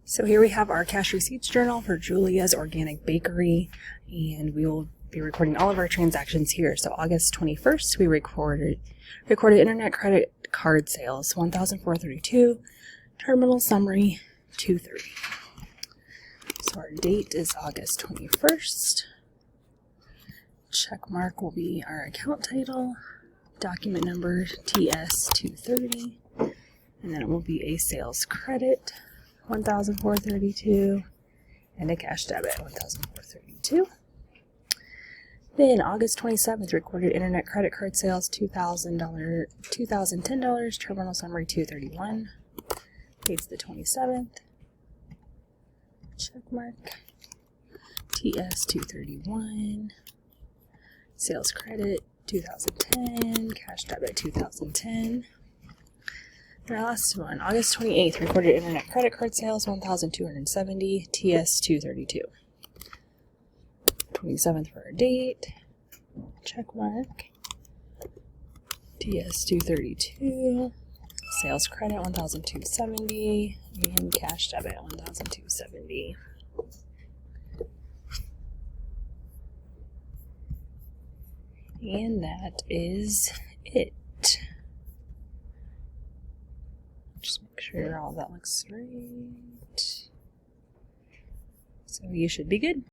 So here we have our cash receipts journal for Julia's Organic Bakery, and we will be recording all of our transactions here. So August 21st, we recorded internet credit card sales, $1,432, terminal summary, $230. So our date is August 21st. Check mark will be our account title, document number TS230, and then it will be a sales credit, $1,432, and a cash debit, $1,432. Then August 27th, recorded internet credit card sales, $2,010, terminal summary $231. Date's the 27th. Check mark. TS231. Sales credit $2,010, cash debit $2,010. And our last one, August 28th, recorded internet credit card sales, $1,270, TS232. 27th for our date, check mark, TS232, sales credit $1,270, and cash debit $1,270. And that is it. Just make sure all that looks right. So you should be good.